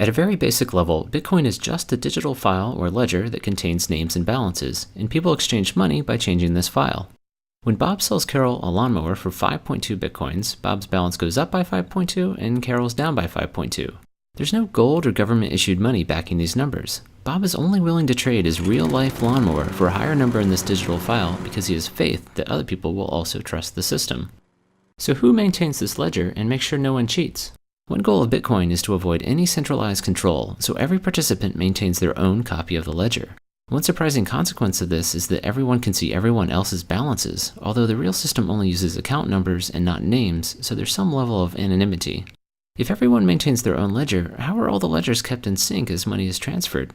At a very basic level, Bitcoin is just a digital file or ledger that contains names and balances, and people exchange money by changing this file. When Bob sells Carol a lawnmower for 5.2 Bitcoins, Bob's balance goes up by 5.2 and Carol's down by 5.2. There's no gold or government-issued money backing these numbers. Bob is only willing to trade his real-life lawnmower for a higher number in this digital file because he has faith that other people will also trust the system. So who maintains this ledger and makes sure no one cheats? One goal of Bitcoin is to avoid any centralized control, so every participant maintains their own copy of the ledger. One surprising consequence of this is that everyone can see everyone else's balances, although the real system only uses account numbers and not names, so there's some level of anonymity. If everyone maintains their own ledger, how are all the ledgers kept in sync as money is transferred?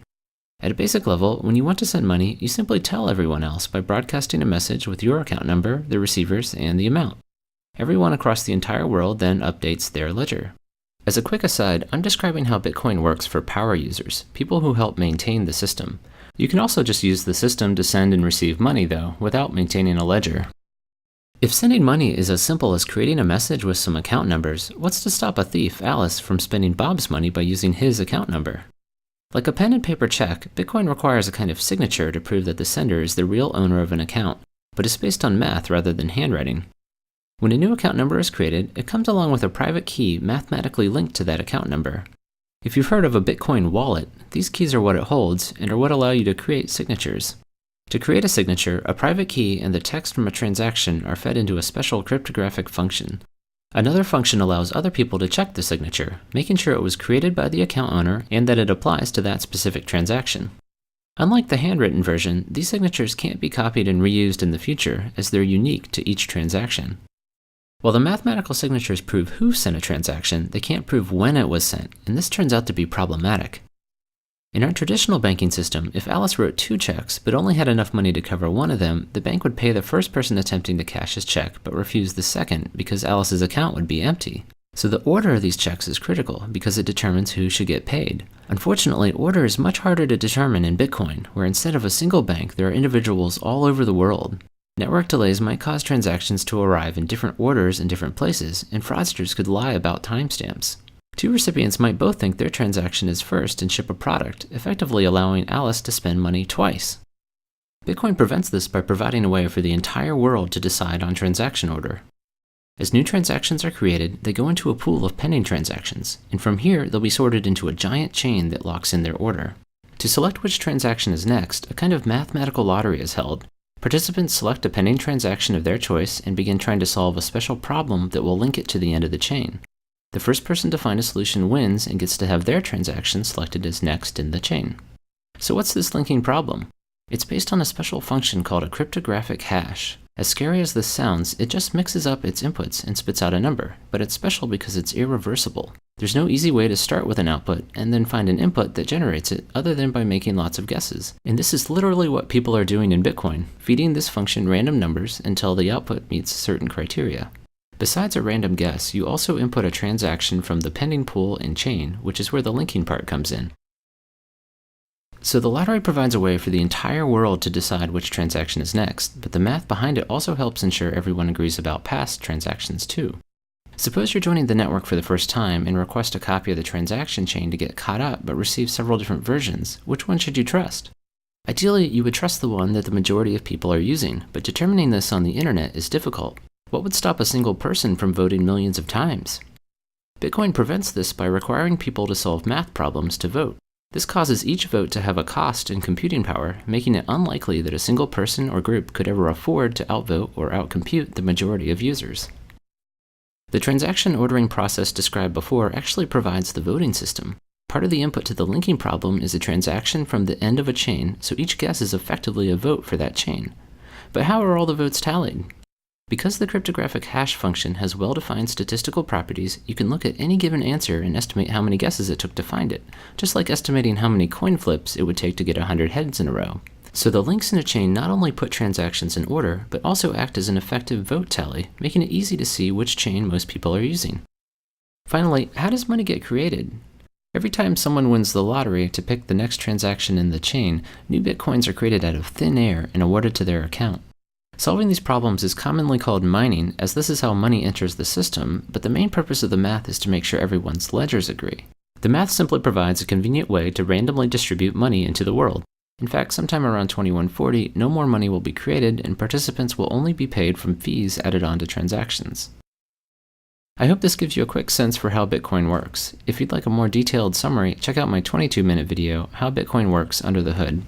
At a basic level, when you want to send money, you simply tell everyone else by broadcasting a message with your account number, the receivers, and the amount. Everyone across the entire world then updates their ledger. As a quick aside, I'm describing how Bitcoin works for power users, people who help maintain the system. You can also just use the system to send and receive money, though, without maintaining a ledger. If sending money is as simple as creating a message with some account numbers, what's to stop a thief, Alice, from spending Bob's money by using his account number? Like a pen and paper check, Bitcoin requires a kind of signature to prove that the sender is the real owner of an account, but is based on math rather than handwriting. When a new account number is created, it comes along with a private key mathematically linked to that account number. If you've heard of a Bitcoin wallet, these keys are what it holds and are what allow you to create signatures. To create a signature, a private key and the text from a transaction are fed into a special cryptographic function. Another function allows other people to check the signature, making sure it was created by the account owner and that it applies to that specific transaction. Unlike the handwritten version, these signatures can't be copied and reused in the future, as they're unique to each transaction. While the mathematical signatures prove who sent a transaction, they can't prove when it was sent, and this turns out to be problematic. In our traditional banking system, if Alice wrote 2 checks but only had enough money to cover one of them, the bank would pay the first person attempting to cash his check but refuse the second because Alice's account would be empty. So the order of these checks is critical because it determines who should get paid. Unfortunately, order is much harder to determine in Bitcoin, where instead of a single bank, there are individuals all over the world. Network delays might cause transactions to arrive in different orders in different places, and fraudsters could lie about timestamps. 2 recipients might both think their transaction is first and ship a product, effectively allowing Alice to spend money twice. Bitcoin prevents this by providing a way for the entire world to decide on transaction order. As new transactions are created, they go into a pool of pending transactions, and from here they'll be sorted into a giant chain that locks in their order. To select which transaction is next, a kind of mathematical lottery is held. Participants select a pending transaction of their choice and begin trying to solve a special problem that will link it to the end of the chain. The first person to find a solution wins and gets to have their transaction selected as next in the chain. So what's this linking problem? It's based on a special function called a cryptographic hash. As scary as this sounds, it just mixes up its inputs and spits out a number, but it's special because it's irreversible. There's no easy way to start with an output and then find an input that generates it other than by making lots of guesses. And this is literally what people are doing in Bitcoin, feeding this function random numbers until the output meets certain criteria. Besides a random guess, you also input a transaction from the pending pool and chain, which is where the linking part comes in. So the lottery provides a way for the entire world to decide which transaction is next, but the math behind it also helps ensure everyone agrees about past transactions too. Suppose you're joining the network for the first time and request a copy of the transaction chain to get caught up but receive several different versions. Which one should you trust? Ideally, you would trust the one that the majority of people are using, but determining this on the internet is difficult. What would stop a single person from voting millions of times? Bitcoin prevents this by requiring people to solve math problems to vote. This causes each vote to have a cost in computing power, making it unlikely that a single person or group could ever afford to outvote or outcompute the majority of users. The transaction ordering process described before actually provides the voting system. Part of the input to the linking problem is a transaction from the end of a chain, so each guess is effectively a vote for that chain. But how are all the votes tallied? Because the cryptographic hash function has well-defined statistical properties, you can look at any given answer and estimate how many guesses it took to find it, just like estimating how many coin flips it would take to get 100 heads in a row. So the links in a chain not only put transactions in order, but also act as an effective vote tally, making it easy to see which chain most people are using. Finally, how does money get created? Every time someone wins the lottery to pick the next transaction in the chain, new bitcoins are created out of thin air and awarded to their account. Solving these problems is commonly called mining, as this is how money enters the system, but the main purpose of the math is to make sure everyone's ledgers agree. The math simply provides a convenient way to randomly distribute money into the world. In fact, sometime around 2140, no more money will be created and participants will only be paid from fees added on to transactions. I hope this gives you a quick sense for how Bitcoin works. If you'd like a more detailed summary, check out my 22-minute video, How Bitcoin Works Under the Hood.